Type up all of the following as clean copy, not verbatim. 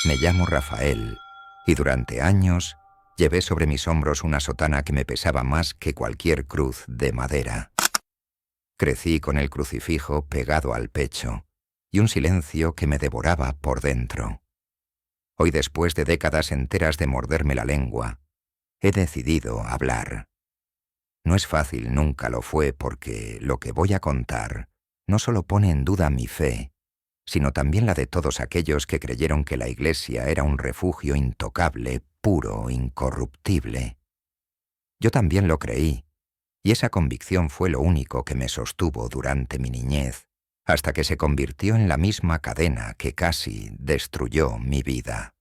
Me llamo Rafael y durante años llevé sobre mis hombros una sotana que me pesaba más que cualquier cruz de madera. Crecí con el crucifijo pegado al pecho y un silencio que me devoraba por dentro. Hoy, después de décadas enteras de morderme la lengua, he decidido hablar. No es fácil, nunca lo fue, porque lo que voy a contar no solo pone en duda mi fe, sino también la de todos aquellos que creyeron que la Iglesia era un refugio intocable, puro, incorruptible. Yo también lo creí, y esa convicción fue lo único que me sostuvo durante mi niñez, hasta que se convirtió en la misma cadena que casi destruyó mi vida.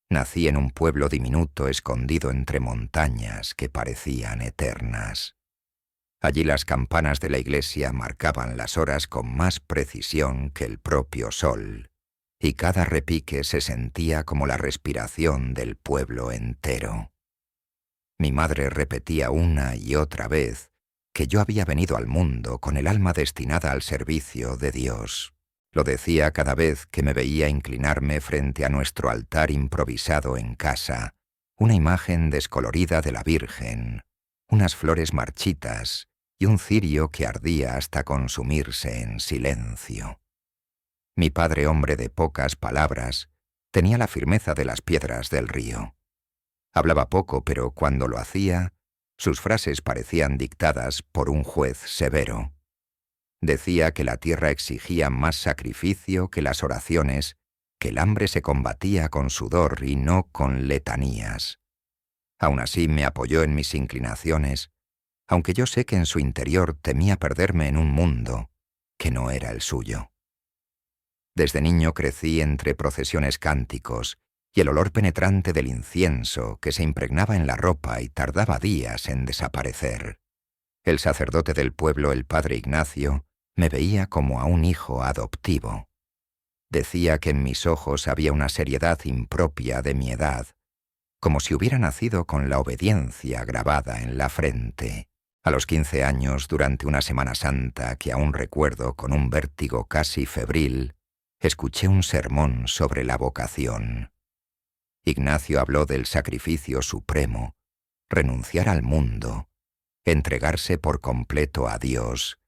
Nací en un pueblo diminuto escondido entre montañas que parecían eternas. Allí las campanas de la iglesia marcaban las horas con más precisión que el propio sol, y cada repique se sentía como la respiración del pueblo entero. Mi madre repetía una y otra vez que yo había venido al mundo con el alma destinada al servicio de Dios. Lo decía cada vez que me veía inclinarme frente a nuestro altar improvisado en casa, una imagen descolorida de la Virgen, unas flores marchitas y un cirio que ardía hasta consumirse en silencio. Mi padre, hombre de pocas palabras, tenía la firmeza de las piedras del río. Hablaba poco, pero cuando lo hacía, sus frases parecían dictadas por un juez severo. Decía que la tierra exigía más sacrificio que las oraciones, que el hambre se combatía con sudor y no con letanías. Aún así me apoyó en mis inclinaciones, aunque yo sé que en su interior temía perderme en un mundo que no era el suyo. Desde niño crecí entre procesiones, cánticos y el olor penetrante del incienso que se impregnaba en la ropa y tardaba días en desaparecer. El sacerdote del pueblo, el padre Ignacio, me veía como a un hijo adoptivo. Decía que en mis ojos había una seriedad impropia de mi edad, como si hubiera nacido con la obediencia grabada en la frente. A los 15 años, durante una Semana Santa que aún recuerdo con un vértigo casi febril, escuché un sermón sobre la vocación. Ignacio habló del sacrificio supremo, renunciar al mundo, entregarse por completo a Dios,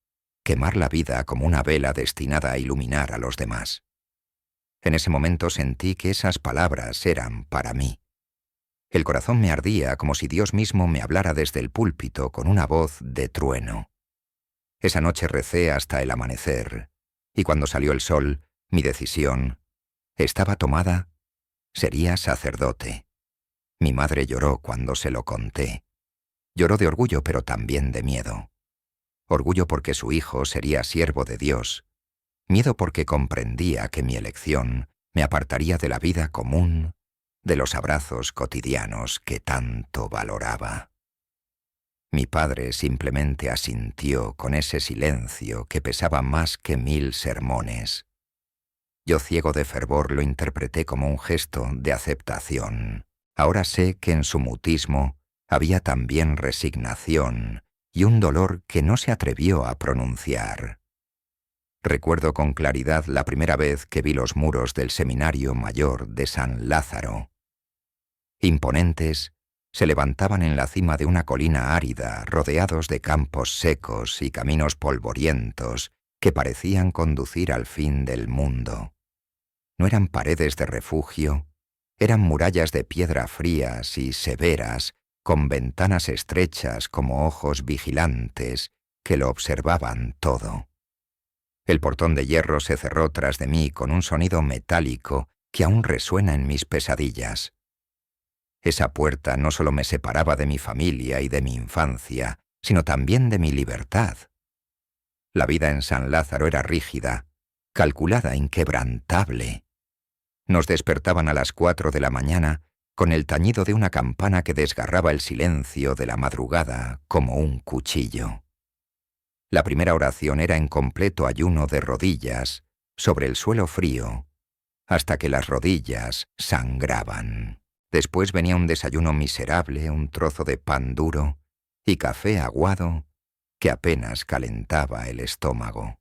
quemar la vida como una vela destinada a iluminar a los demás. En ese momento sentí que esas palabras eran para mí. El corazón me ardía como si Dios mismo me hablara desde el púlpito con una voz de trueno. Esa noche recé hasta el amanecer, y cuando salió el sol, mi decisión estaba tomada: sería sacerdote. Mi madre lloró cuando se lo conté. Lloró de orgullo, pero también de miedo. Orgullo porque su hijo sería siervo de Dios. Miedo porque comprendía que mi elección me apartaría de la vida común, de los abrazos cotidianos que tanto valoraba. Mi padre simplemente asintió con ese silencio que pesaba más que 1000 sermones. Yo, ciego de fervor, lo interpreté como un gesto de aceptación. Ahora sé que en su mutismo había también resignación y un dolor que no se atrevió a pronunciar. Recuerdo con claridad la primera vez que vi los muros del Seminario Mayor de San Lázaro. Imponentes, se levantaban en la cima de una colina árida, rodeados de campos secos y caminos polvorientos que parecían conducir al fin del mundo. No eran paredes de refugio, eran murallas de piedra frías y severas, con ventanas estrechas como ojos vigilantes que lo observaban todo. El portón de hierro se cerró tras de mí con un sonido metálico que aún resuena en mis pesadillas. Esa puerta no solo me separaba de mi familia y de mi infancia, sino también de mi libertad. La vida en San Lázaro era rígida, calculada, inquebrantable. Nos despertaban a las 4 de la mañana con el tañido de una campana que desgarraba el silencio de la madrugada como un cuchillo. La primera oración era en completo ayuno de rodillas, sobre el suelo frío, hasta que las rodillas sangraban. Después venía un desayuno miserable, un trozo de pan duro y café aguado que apenas calentaba el estómago.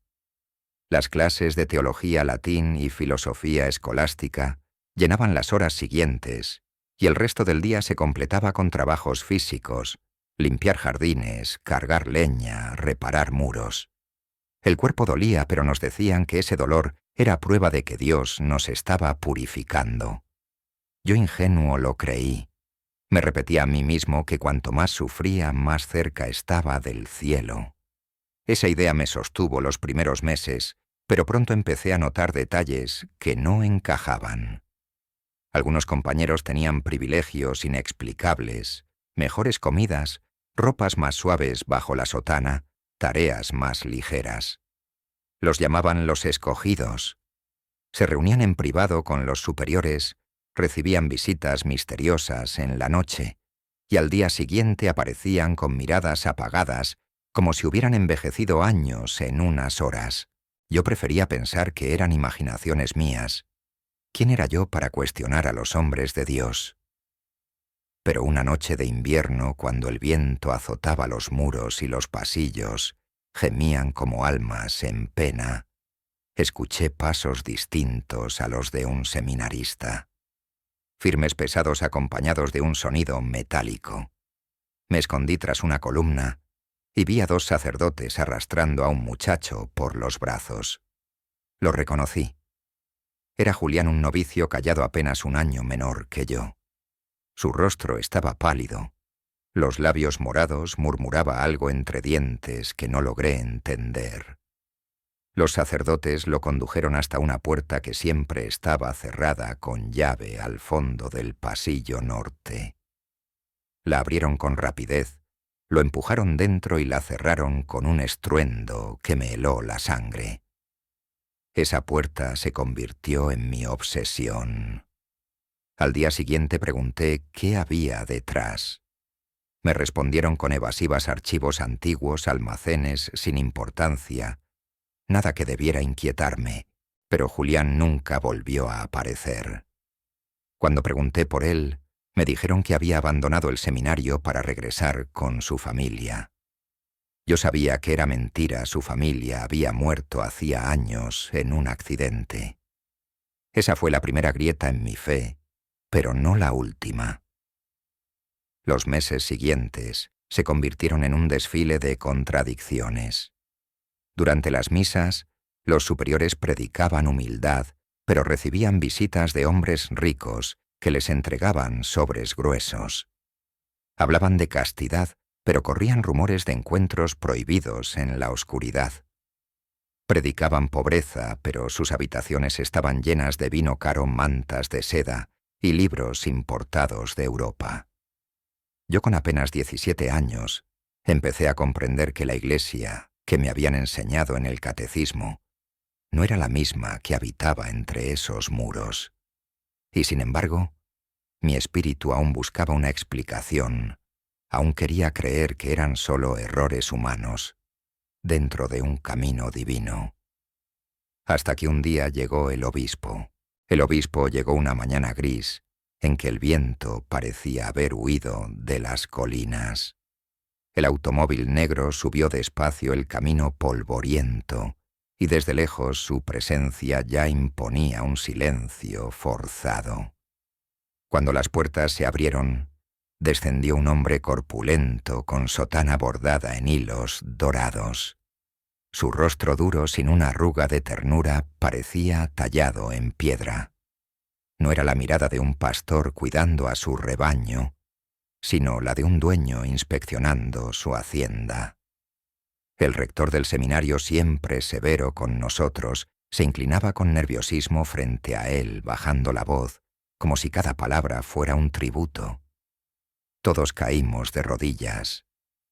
Las clases de teología, latín y filosofía escolástica Llenaban las horas siguientes, y el resto del día se completaba con trabajos físicos, limpiar jardines, cargar leña, reparar muros. El cuerpo dolía, pero nos decían que ese dolor era prueba de que Dios nos estaba purificando. Yo ingenuo lo creí. Me repetía a mí mismo que cuanto más sufría, más cerca estaba del cielo. Esa idea me sostuvo los primeros meses, pero pronto empecé a notar detalles que no encajaban. Algunos compañeros tenían privilegios inexplicables, mejores comidas, ropas más suaves bajo la sotana, tareas más ligeras. Los llamaban los escogidos. Se reunían en privado con los superiores, recibían visitas misteriosas en la noche, y al día siguiente aparecían con miradas apagadas, como si hubieran envejecido años en unas horas. Yo prefería pensar que eran imaginaciones mías. ¿Quién era yo para cuestionar a los hombres de Dios? Pero una noche de invierno, cuando el viento azotaba los muros y los pasillos, gemían como almas en pena, escuché pasos distintos a los de un seminarista. Firmes pesados acompañados de un sonido metálico. Me escondí tras una columna y vi a 2 sacerdotes arrastrando a un muchacho por los brazos. Lo reconocí. Era Julián, un novicio callado apenas un año menor que yo. Su rostro estaba pálido. Los labios morados, murmuraba algo entre dientes que no logré entender. Los sacerdotes lo condujeron hasta una puerta que siempre estaba cerrada con llave al fondo del pasillo norte. La abrieron con rapidez, lo empujaron dentro y la cerraron con un estruendo que me heló la sangre. Esa puerta se convirtió en mi obsesión. Al día siguiente pregunté qué había detrás. Me respondieron con evasivas archivos antiguos, almacenes sin importancia, nada que debiera inquietarme, pero Julián nunca volvió a aparecer. Cuando pregunté por él, me dijeron que había abandonado el seminario para regresar con su familia. Yo sabía que era mentira, su familia había muerto hacía años en un accidente. Esa fue la primera grieta en mi fe, pero no la última. Los meses siguientes se convirtieron en un desfile de contradicciones. Durante las misas, los superiores predicaban humildad, pero recibían visitas de hombres ricos que les entregaban sobres gruesos. Hablaban de castidad, pero corrían rumores de encuentros prohibidos en la oscuridad. Predicaban pobreza, pero sus habitaciones estaban llenas de vino caro, mantas de seda y libros importados de Europa. Yo, con apenas 17 años, empecé a comprender que la Iglesia, que me habían enseñado en el catecismo, no era la misma que habitaba entre esos muros. Y sin embargo, mi espíritu aún buscaba una explicación, aún quería creer que eran solo errores humanos, dentro de un camino divino. Hasta que un día llegó el obispo. El obispo llegó una mañana gris, en que el viento parecía haber huido de las colinas. El automóvil negro subió despacio el camino polvoriento, y desde lejos su presencia ya imponía un silencio forzado. Cuando las puertas se abrieron, descendió un hombre corpulento con sotana bordada en hilos dorados. Su rostro duro, sin una arruga de ternura, parecía tallado en piedra. No era la mirada de un pastor cuidando a su rebaño, sino la de un dueño inspeccionando su hacienda. El rector del seminario, siempre severo con nosotros, se inclinaba con nerviosismo frente a él, bajando la voz, como si cada palabra fuera un tributo. Todos caímos de rodillas,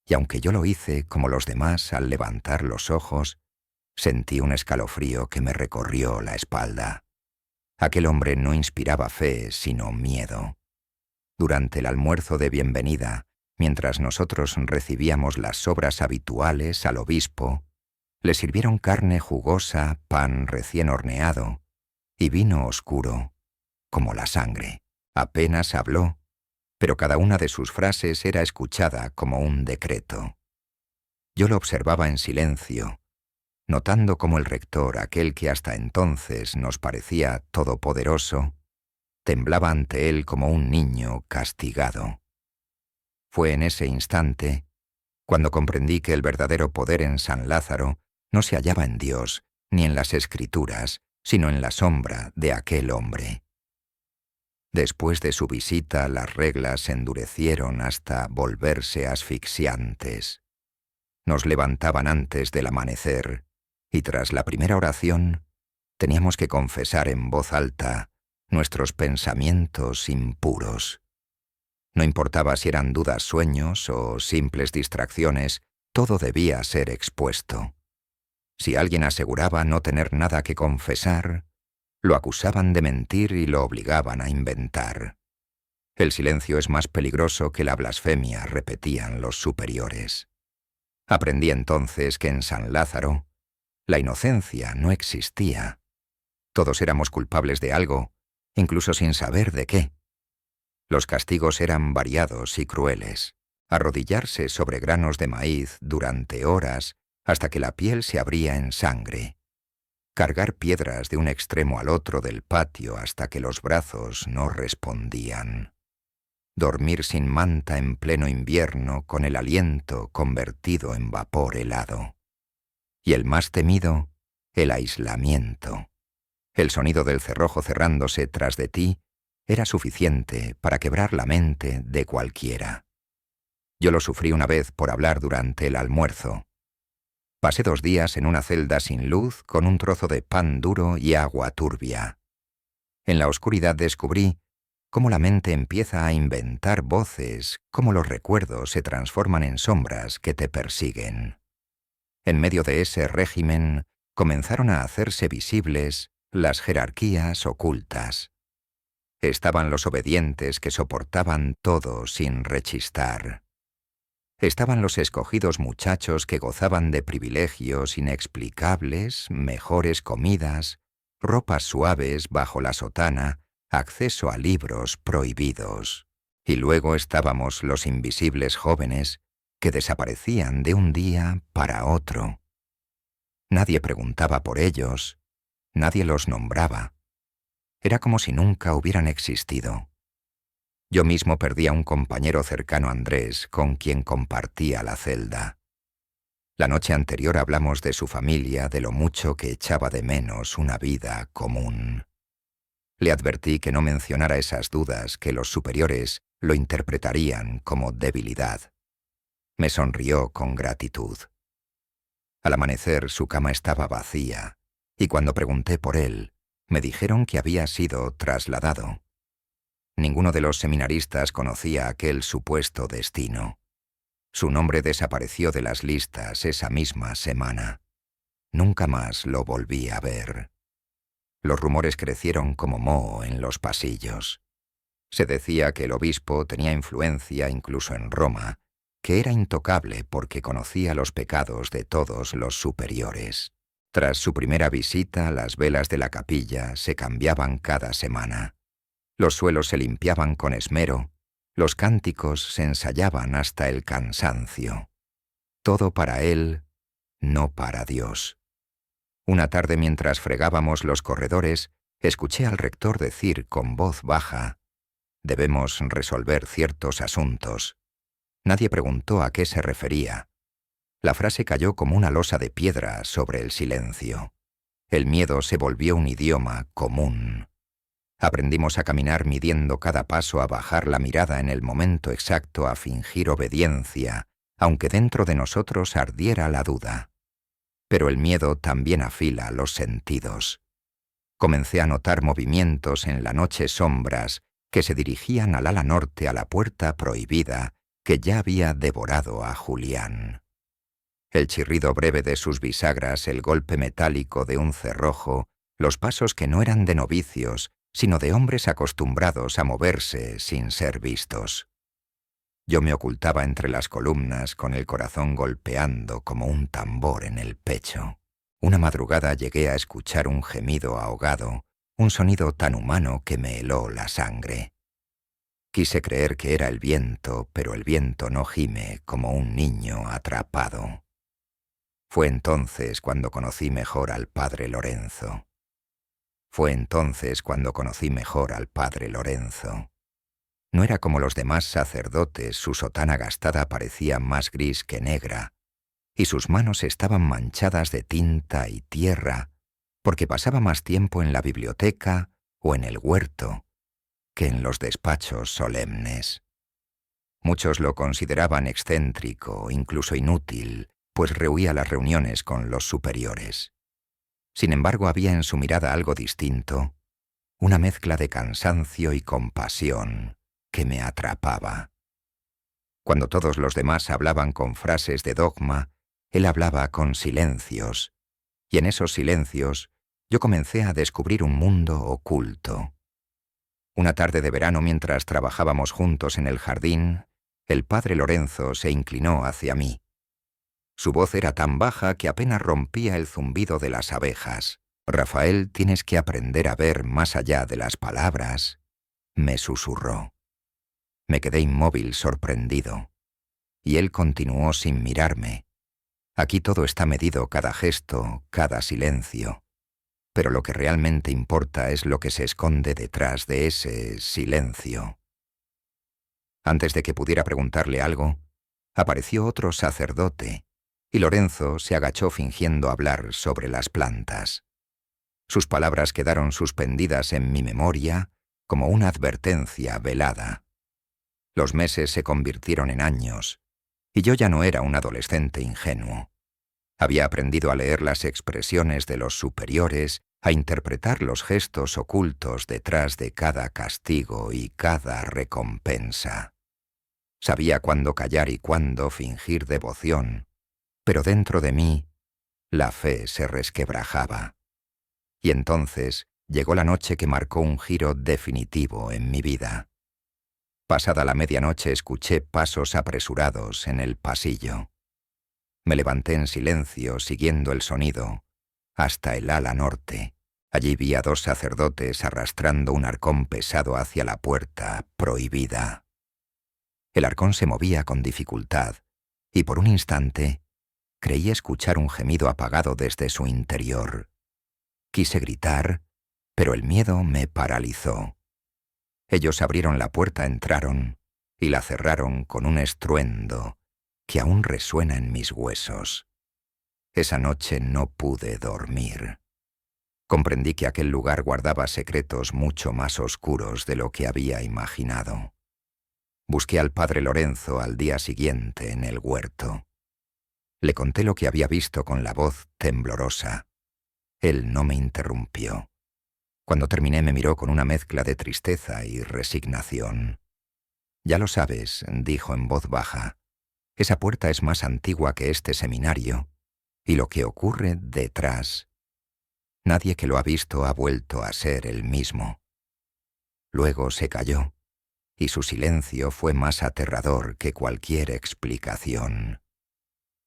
y aunque yo lo hice como los demás al levantar los ojos, sentí un escalofrío que me recorrió la espalda. Aquel hombre no inspiraba fe, sino miedo. Durante el almuerzo de bienvenida, mientras nosotros recibíamos las sobras habituales al obispo, le sirvieron carne jugosa, pan recién horneado y vino oscuro, como la sangre. Apenas habló, pero cada una de sus frases era escuchada como un decreto. Yo lo observaba en silencio, notando cómo el rector, aquel que hasta entonces nos parecía todopoderoso, Temblaba ante él como un niño castigado. Fue en ese instante cuando comprendí que el verdadero poder en San Lázaro no se hallaba en Dios ni en las Escrituras, sino en la sombra de aquel hombre. Después de su visita, las reglas se endurecieron hasta volverse asfixiantes. Nos levantaban antes del amanecer, y tras la primera oración, teníamos que confesar en voz alta nuestros pensamientos impuros. No importaba si eran dudas, sueños o simples distracciones, todo debía ser expuesto. Si alguien aseguraba no tener nada que confesar, lo acusaban de mentir y lo obligaban a inventar. El silencio es más peligroso que la blasfemia, repetían los superiores. Aprendí entonces que en San Lázaro la inocencia no existía. Todos éramos culpables de algo, incluso sin saber de qué. Los castigos eran variados y crueles. Arrodillarse sobre granos de maíz durante horas hasta que la piel se abría en sangre. Cargar piedras de un extremo al otro del patio hasta que los brazos no respondían. Dormir sin manta en pleno invierno con el aliento convertido en vapor helado. Y el más temido, el aislamiento. El sonido del cerrojo cerrándose tras de ti era suficiente para quebrar la mente de cualquiera. Yo lo sufrí una vez por hablar durante el almuerzo. Pasé 2 días en una celda sin luz con un trozo de pan duro y agua turbia. En la oscuridad descubrí cómo la mente empieza a inventar voces, cómo los recuerdos se transforman en sombras que te persiguen. En medio de ese régimen comenzaron a hacerse visibles las jerarquías ocultas. Estaban los obedientes que soportaban todo sin rechistar. Estaban los escogidos muchachos que gozaban de privilegios inexplicables, mejores comidas, ropas suaves bajo la sotana, acceso a libros prohibidos. Y luego estábamos los invisibles jóvenes que desaparecían de un día para otro. Nadie preguntaba por ellos, nadie los nombraba. Era como si nunca hubieran existido. Yo mismo perdí a un compañero cercano a Andrés, con quien compartía la celda. La noche anterior hablamos de su familia, de lo mucho que echaba de menos una vida común. Le advertí que no mencionara esas dudas que los superiores lo interpretarían como debilidad. Me sonrió con gratitud. Al amanecer su cama estaba vacía, y cuando pregunté por él, me dijeron que había sido trasladado. Ninguno de los seminaristas conocía aquel supuesto destino. Su nombre desapareció de las listas esa misma semana. Nunca más lo volví a ver. Los rumores crecieron como moho en los pasillos. Se decía que el obispo tenía influencia incluso en Roma, que era intocable porque conocía los pecados de todos los superiores. Tras su primera visita, las velas de la capilla se cambiaban cada semana. Los suelos se limpiaban con esmero, los cánticos se ensayaban hasta el cansancio. Todo para él, no para Dios. Una tarde mientras fregábamos los corredores, escuché al rector decir con voz baja: «Debemos resolver ciertos asuntos». Nadie preguntó a qué se refería. La frase cayó como una losa de piedra sobre el silencio. El miedo se volvió un idioma común. Aprendimos a caminar midiendo cada paso, a bajar la mirada en el momento exacto, a fingir obediencia, aunque dentro de nosotros ardiera la duda. Pero el miedo también afila los sentidos. Comencé a notar movimientos en la noche, sombras que se dirigían al ala norte, a la puerta prohibida que ya había devorado a Julián. El chirrido breve de sus bisagras, el golpe metálico de un cerrojo, los pasos que no eran de novicios, sino de hombres acostumbrados a moverse sin ser vistos. Yo me ocultaba entre las columnas con el corazón golpeando como un tambor en el pecho. Una madrugada llegué a escuchar un gemido ahogado, un sonido tan humano que me heló la sangre. Quise creer que era el viento, pero el viento no gime como un niño atrapado. Fue entonces cuando conocí mejor al padre Lorenzo. Fue entonces cuando conocí mejor al padre Lorenzo. No era como los demás sacerdotes, su sotana gastada parecía más gris que negra, y sus manos estaban manchadas de tinta y tierra, porque pasaba más tiempo en la biblioteca o en el huerto que en los despachos solemnes. Muchos lo consideraban excéntrico, incluso inútil, pues rehuía las reuniones con los superiores. Sin embargo, había en su mirada algo distinto, una mezcla de cansancio y compasión que me atrapaba. Cuando todos los demás hablaban con frases de dogma, él hablaba con silencios, y en esos silencios yo comencé a descubrir un mundo oculto. Una tarde de verano, mientras trabajábamos juntos en el jardín, el padre Lorenzo se inclinó hacia mí. Su voz era tan baja que apenas rompía el zumbido de las abejas. «Rafael, tienes que aprender a ver más allá de las palabras», me susurró. Me quedé inmóvil, sorprendido. Y él continuó sin mirarme. Aquí todo está medido, cada gesto, cada silencio. Pero lo que realmente importa es lo que se esconde detrás de ese silencio. Antes de que pudiera preguntarle algo, apareció otro sacerdote, y Lorenzo se agachó fingiendo hablar sobre las plantas. Sus palabras quedaron suspendidas en mi memoria como una advertencia velada. Los meses se convirtieron en años, y yo ya no era un adolescente ingenuo. Había aprendido a leer las expresiones de los superiores, a interpretar los gestos ocultos detrás de cada castigo y cada recompensa. Sabía cuándo callar y cuándo fingir devoción, pero dentro de mí la fe se resquebrajaba. Y entonces llegó la noche que marcó un giro definitivo en mi vida. Pasada la medianoche escuché pasos apresurados en el pasillo. Me levanté en silencio, siguiendo el sonido, hasta el ala norte. Allí vi a dos sacerdotes arrastrando un arcón pesado hacia la puerta prohibida. El arcón se movía con dificultad, y por un instante creí escuchar un gemido apagado desde su interior. Quise gritar, pero el miedo me paralizó. Ellos abrieron la puerta, entraron y la cerraron con un estruendo que aún resuena en mis huesos. Esa noche no pude dormir. Comprendí que aquel lugar guardaba secretos mucho más oscuros de lo que había imaginado. Busqué al padre Lorenzo al día siguiente en el huerto. Le conté lo que había visto con la voz temblorosa. Él no me interrumpió. Cuando terminé me miró con una mezcla de tristeza y resignación. «Ya lo sabes», dijo en voz baja, «esa puerta es más antigua que este seminario, y lo que ocurre detrás. Nadie que lo ha visto ha vuelto a ser el mismo». Luego se calló, y su silencio fue más aterrador que cualquier explicación.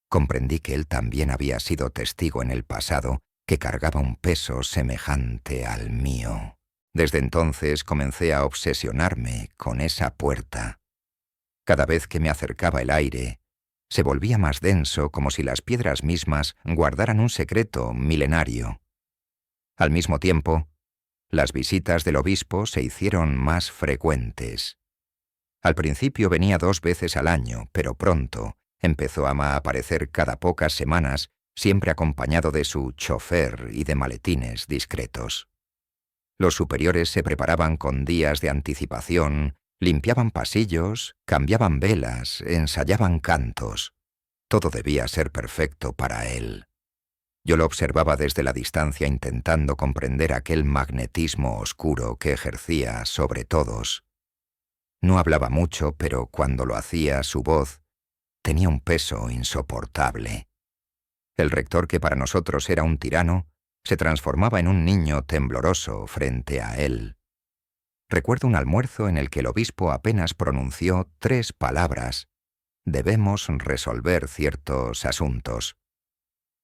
Comprendí que él también había sido testigo en el pasado, que cargaba un peso semejante al mío. Desde entonces comencé a obsesionarme con esa puerta. Cada vez que me acercaba el aire, se volvía más denso, como si las piedras mismas guardaran un secreto milenario. Al mismo tiempo, las visitas del obispo se hicieron más frecuentes. Al principio venía 2 veces al año, pero pronto empezó a aparecer cada pocas semanas, siempre acompañado de su chofer y de maletines discretos. Los superiores se preparaban con días de anticipación, limpiaban pasillos, cambiaban velas, ensayaban cantos. Todo debía ser perfecto para él. Yo lo observaba desde la distancia intentando comprender aquel magnetismo oscuro que ejercía sobre todos. No hablaba mucho, pero cuando lo hacía su voz tenía un peso insoportable. El rector, que para nosotros era un tirano, se transformaba en un niño tembloroso frente a él. Recuerdo un almuerzo en el que el obispo apenas pronunció 3 palabras: «Debemos resolver ciertos asuntos».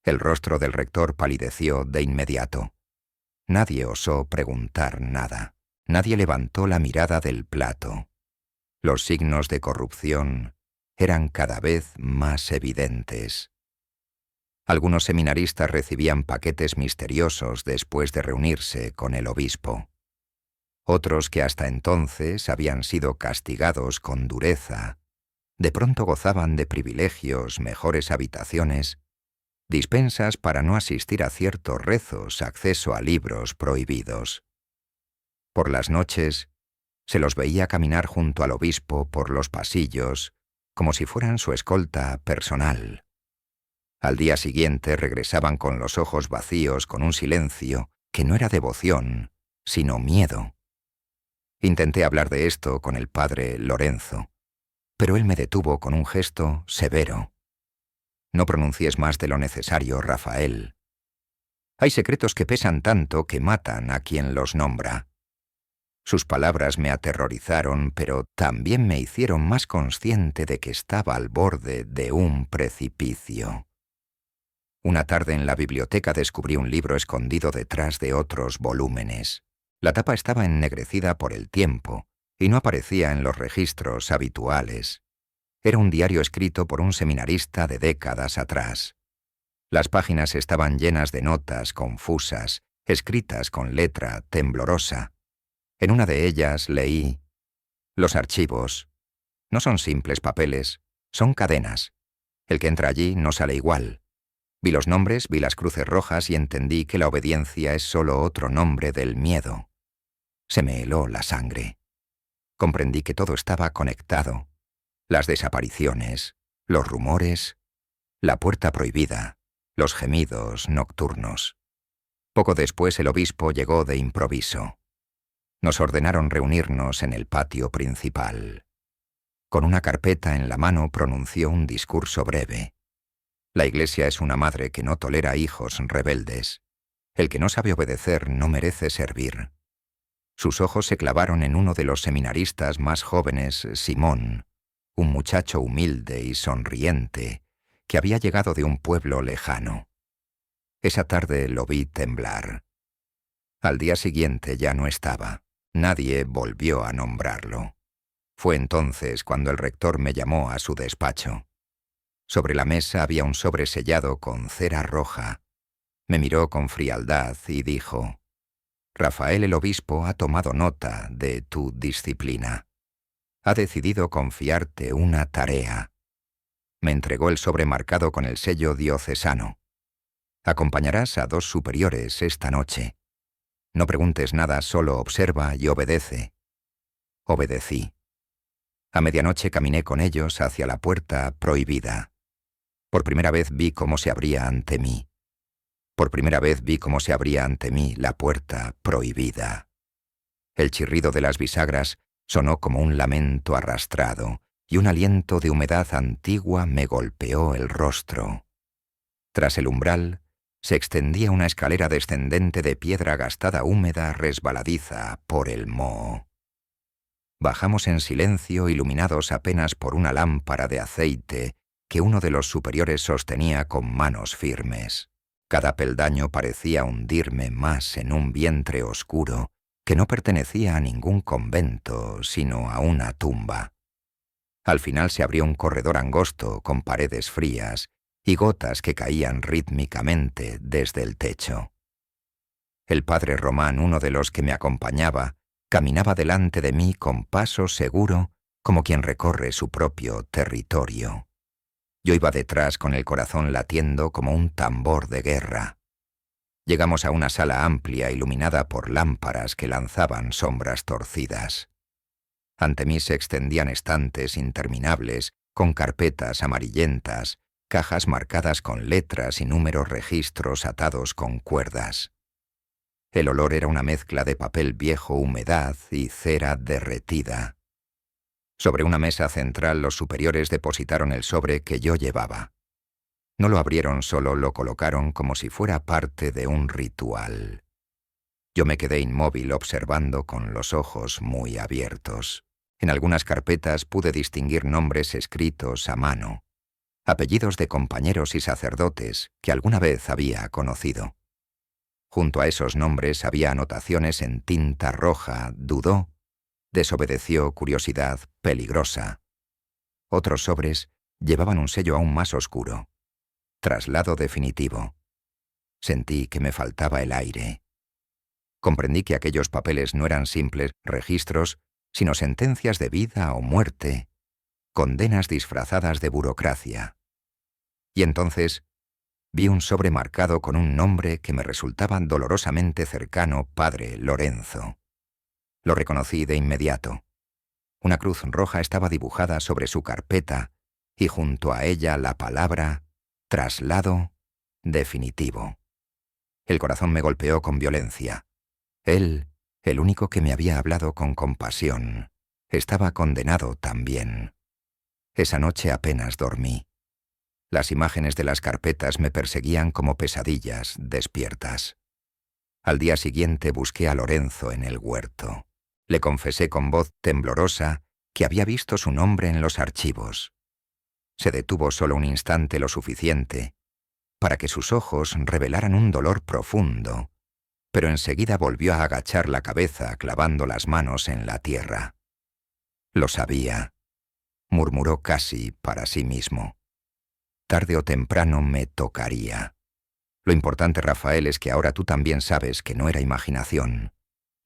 El rostro del rector palideció de inmediato. Nadie osó preguntar nada. Nadie levantó la mirada del plato. Los signos de corrupción eran cada vez más evidentes. Algunos seminaristas recibían paquetes misteriosos después de reunirse con el obispo. Otros que hasta entonces habían sido castigados con dureza, de pronto gozaban de privilegios, mejores habitaciones, dispensas para no asistir a ciertos rezos, acceso a libros prohibidos. Por las noches, se los veía caminar junto al obispo por los pasillos, como si fueran su escolta personal. Al día siguiente regresaban con los ojos vacíos, con un silencio que no era devoción, sino miedo. Intenté hablar de esto con el padre Lorenzo, pero él me detuvo con un gesto severo. No pronuncies más de lo necesario, Rafael. Hay secretos que pesan tanto que matan a quien los nombra. Sus palabras me aterrorizaron, pero también me hicieron más consciente de que estaba al borde de un precipicio. Una tarde en la biblioteca descubrí un libro escondido detrás de otros volúmenes. La tapa estaba ennegrecida por el tiempo y no aparecía en los registros habituales. Era un diario escrito por un seminarista de décadas atrás. Las páginas estaban llenas de notas confusas, escritas con letra temblorosa. En una de ellas leí: «Los archivos no son simples papeles, son cadenas. El que entra allí no sale igual. Vi los nombres, vi las cruces rojas y entendí que la obediencia es solo otro nombre del miedo». Se me heló la sangre. Comprendí que todo estaba conectado. Las desapariciones, los rumores, la puerta prohibida, los gemidos nocturnos. Poco después el obispo llegó de improviso. Nos ordenaron reunirnos en el patio principal. Con una carpeta en la mano pronunció un discurso breve. La Iglesia es una madre que no tolera hijos rebeldes. El que no sabe obedecer no merece servir. Sus ojos se clavaron en uno de los seminaristas más jóvenes, Simón, un muchacho humilde y sonriente que había llegado de un pueblo lejano. Esa tarde lo vi temblar. Al día siguiente ya no estaba. Nadie volvió a nombrarlo. Fue entonces cuando el rector me llamó a su despacho. Sobre la mesa había un sobre sellado con cera roja. Me miró con frialdad y dijo: «Rafael el obispo ha tomado nota de tu disciplina. Ha decidido confiarte una tarea». Me entregó el sobre marcado con el sello diocesano. «Acompañarás a 2 superiores esta noche. No preguntes nada, solo observa y obedece». Obedecí. A medianoche caminé con ellos hacia la puerta prohibida. Por primera vez vi cómo se abría ante mí. Por primera vez vi cómo se abría ante mí la puerta prohibida. El chirrido de las bisagras sonó como un lamento arrastrado, y un aliento de humedad antigua me golpeó el rostro. Tras el umbral se extendía una escalera descendente de piedra gastada, húmeda, resbaladiza por el moho. Bajamos en silencio, iluminados apenas por una lámpara de aceite que uno de los superiores sostenía con manos firmes. Cada peldaño parecía hundirme más en un vientre oscuro que no pertenecía a ningún convento, sino a una tumba. Al final se abrió un corredor angosto con paredes frías y gotas que caían rítmicamente desde el techo. El padre Román, uno de los que me acompañaba, caminaba delante de mí con paso seguro, como quien recorre su propio territorio. Yo iba detrás con el corazón latiendo como un tambor de guerra. Llegamos a una sala amplia iluminada por lámparas que lanzaban sombras torcidas. Ante mí se extendían estantes interminables con carpetas amarillentas, cajas marcadas con letras y números, registros atados con cuerdas. El olor era una mezcla de papel viejo, humedad y cera derretida. Sobre una mesa central los superiores depositaron el sobre que yo llevaba. No lo abrieron solo, lo colocaron como si fuera parte de un ritual. Yo me quedé inmóvil observando con los ojos muy abiertos. En algunas carpetas pude distinguir nombres escritos a mano, apellidos de compañeros y sacerdotes que alguna vez había conocido. Junto a esos nombres había anotaciones en tinta roja: dudó, desobedeció, curiosidad, peligrosa. Otros sobres llevaban un sello aún más oscuro: traslado definitivo. Sentí que me faltaba el aire. Comprendí que aquellos papeles no eran simples registros, sino sentencias de vida o muerte, condenas disfrazadas de burocracia. Y entonces vi un sobre marcado con un nombre que me resultaba dolorosamente cercano, Padre Lorenzo. Lo reconocí de inmediato. Una cruz roja estaba dibujada sobre su carpeta y junto a ella la palabra traslado definitivo. El corazón me golpeó con violencia. Él, el único que me había hablado con compasión, estaba condenado también. Esa noche apenas dormí. Las imágenes de las carpetas me perseguían como pesadillas despiertas. Al día siguiente busqué a Lorenzo en el huerto. Le confesé con voz temblorosa que había visto su nombre en los archivos. Se detuvo solo un instante lo suficiente para que sus ojos revelaran un dolor profundo, pero enseguida volvió a agachar la cabeza clavando las manos en la tierra. Lo sabía, murmuró casi para sí mismo. Tarde o temprano me tocaría. Lo importante, Rafael, es que ahora tú también sabes que no era imaginación.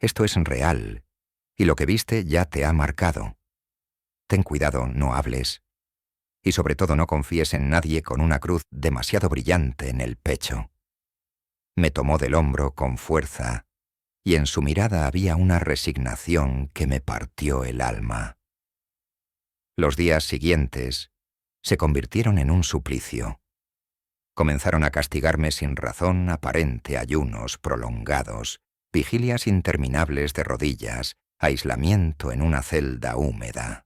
Esto es real, y lo que viste ya te ha marcado. Ten cuidado, no hables. Y sobre todo no confíes en nadie con una cruz demasiado brillante en el pecho. Me tomó del hombro con fuerza, y en su mirada había una resignación que me partió el alma. Los días siguientes se convirtieron en un suplicio. Comenzaron a castigarme sin razón aparente, ayunos prolongados, vigilias interminables de rodillas, aislamiento en una celda húmeda.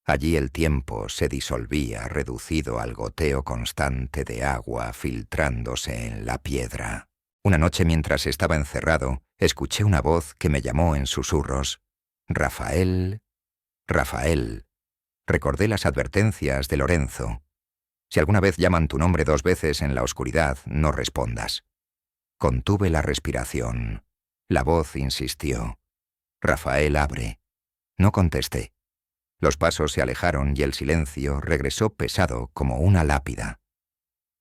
Allí el tiempo se disolvía reducido al goteo constante de agua filtrándose en la piedra. Una noche mientras estaba encerrado, escuché una voz que me llamó en susurros. «Rafael, Rafael». Recordé las advertencias de Lorenzo. Si alguna vez llaman tu nombre 2 veces en la oscuridad, no respondas. Contuve la respiración. La voz insistió. «Rafael, abre». No contesté. Los pasos se alejaron y el silencio regresó pesado como una lápida.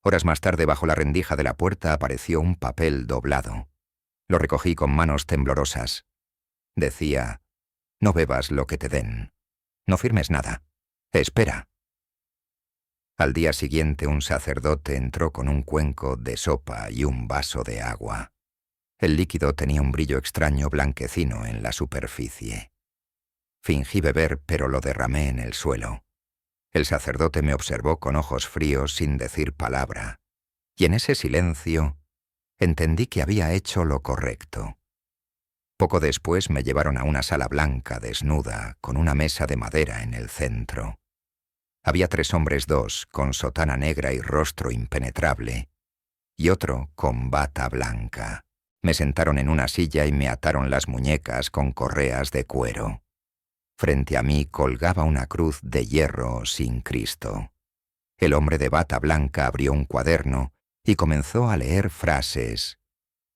Horas más tarde, bajo la rendija de la puerta, apareció un papel doblado. Lo recogí con manos temblorosas. Decía: «No bebas lo que te den. No firmes nada. Espera». Al día siguiente un sacerdote entró con un cuenco de sopa y un vaso de agua. El líquido tenía un brillo extraño blanquecino en la superficie. Fingí beber, pero lo derramé en el suelo. El sacerdote me observó con ojos fríos sin decir palabra, y en ese silencio entendí que había hecho lo correcto. Poco después me llevaron a una sala blanca desnuda, con una mesa de madera en el centro. Había 3 hombres, 2 con sotana negra y rostro impenetrable, y otro con bata blanca. Me sentaron en una silla y me ataron las muñecas con correas de cuero. Frente a mí colgaba una cruz de hierro sin Cristo. El hombre de bata blanca abrió un cuaderno y comenzó a leer frases.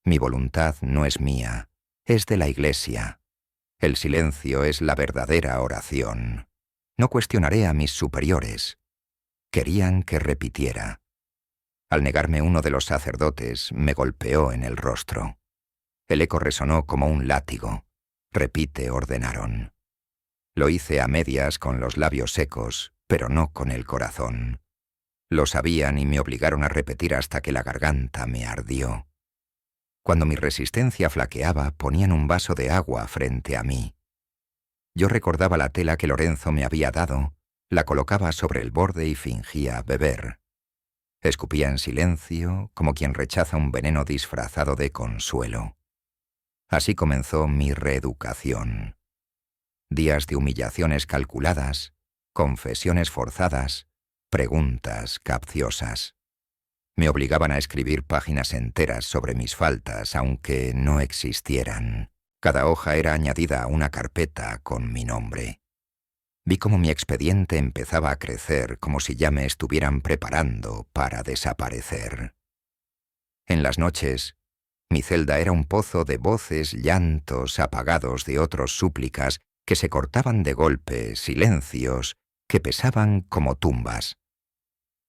«Mi voluntad no es mía, es de la Iglesia. El silencio es la verdadera oración. No cuestionaré a mis superiores». Querían que repitiera. Al negarme, uno de los sacerdotes me golpeó en el rostro. El eco resonó como un látigo. «Repite», ordenaron. Lo hice a medias con los labios secos, pero no con el corazón. Lo sabían y me obligaron a repetir hasta que la garganta me ardió. Cuando mi resistencia flaqueaba, ponían un vaso de agua frente a mí. Yo recordaba la tela que Lorenzo me había dado, la colocaba sobre el borde y fingía beber. Escupía en silencio, como quien rechaza un veneno disfrazado de consuelo. Así comenzó mi reeducación. Días de humillaciones calculadas, confesiones forzadas, preguntas capciosas. Me obligaban a escribir páginas enteras sobre mis faltas, aunque no existieran. Cada hoja era añadida a una carpeta con mi nombre. Vi cómo mi expediente empezaba a crecer, como si ya me estuvieran preparando para desaparecer. En las noches, mi celda era un pozo de voces, llantos apagados de otros súplicas que se cortaban de golpe, silencios que pesaban como tumbas.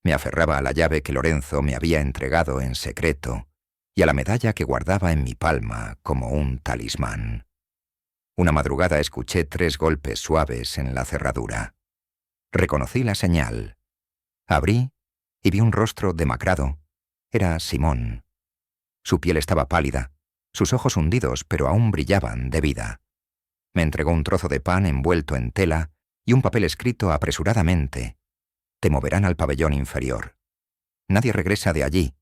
Me aferraba a la llave que Lorenzo me había entregado en secreto y a la medalla que guardaba en mi palma como un talismán. Una madrugada escuché 3 golpes suaves en la cerradura. Reconocí la señal. Abrí y vi un rostro demacrado. Era Simón. Su piel estaba pálida, sus ojos hundidos, pero aún brillaban de vida. Me entregó un trozo de pan envuelto en tela y un papel escrito apresuradamente. Te moverán al pabellón inferior. Nadie regresa de allí.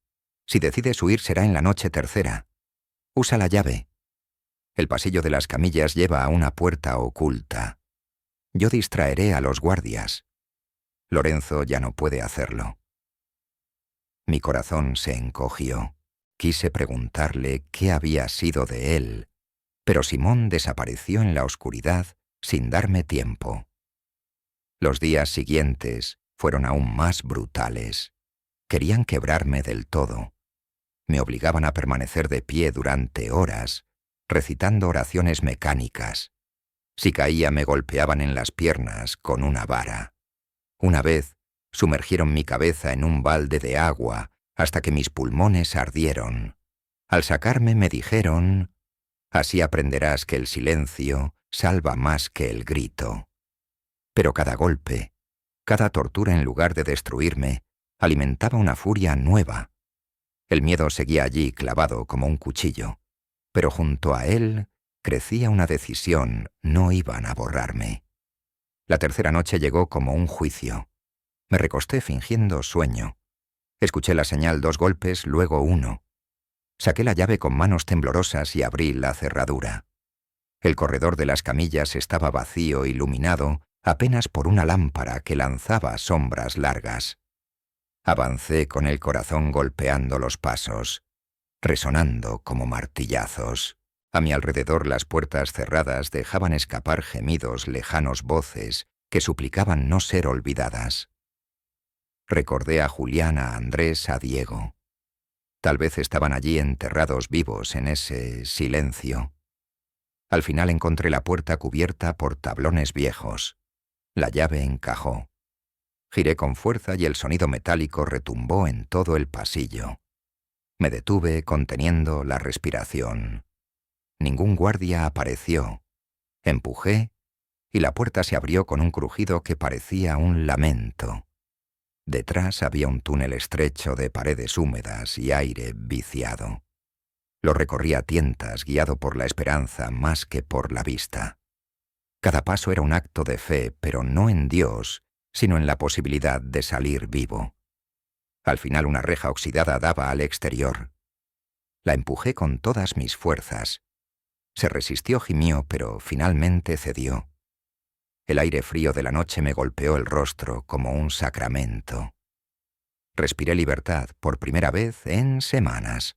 Si decides huir será en la noche tercera. Usa la llave. El pasillo de las camillas lleva a una puerta oculta. Yo distraeré a los guardias. Lorenzo ya no puede hacerlo. Mi corazón se encogió. Quise preguntarle qué había sido de él, pero Simón desapareció en la oscuridad sin darme tiempo. Los días siguientes fueron aún más brutales. Querían quebrarme del todo. Me obligaban a permanecer de pie durante horas, recitando oraciones mecánicas. Si caía me golpeaban en las piernas con una vara. Una vez sumergieron mi cabeza en un balde de agua hasta que mis pulmones ardieron. Al sacarme me dijeron: «Así aprenderás que el silencio salva más que el grito». Pero cada golpe, cada tortura en lugar de destruirme, alimentaba una furia nueva. El miedo seguía allí clavado como un cuchillo, pero junto a él crecía una decisión: no iban a borrarme. La tercera noche llegó como un juicio. Me recosté fingiendo sueño. Escuché la señal 2 golpes, luego 1. Saqué la llave con manos temblorosas y abrí la cerradura. El corredor de las camillas estaba vacío, iluminado apenas por una lámpara que lanzaba sombras largas. Avancé con el corazón golpeando los pasos, resonando como martillazos. A mi alrededor las puertas cerradas dejaban escapar gemidos, lejanos voces que suplicaban no ser olvidadas. Recordé a Julián, a Andrés, a Diego. Tal vez estaban allí enterrados vivos en ese silencio. Al final encontré la puerta cubierta por tablones viejos. La llave encajó. Giré con fuerza y el sonido metálico retumbó en todo el pasillo. Me detuve conteniendo la respiración. Ningún guardia apareció. Empujé y la puerta se abrió con un crujido que parecía un lamento. Detrás había un túnel estrecho de paredes húmedas y aire viciado. Lo recorrí a tientas, guiado por la esperanza más que por la vista. Cada paso era un acto de fe, pero no en Dios, sino en la posibilidad de salir vivo. Al final una reja oxidada daba al exterior. La empujé con todas mis fuerzas. Se resistió, gimió, pero finalmente cedió. El aire frío de la noche me golpeó el rostro como un sacramento. Respiré libertad por primera vez en semanas.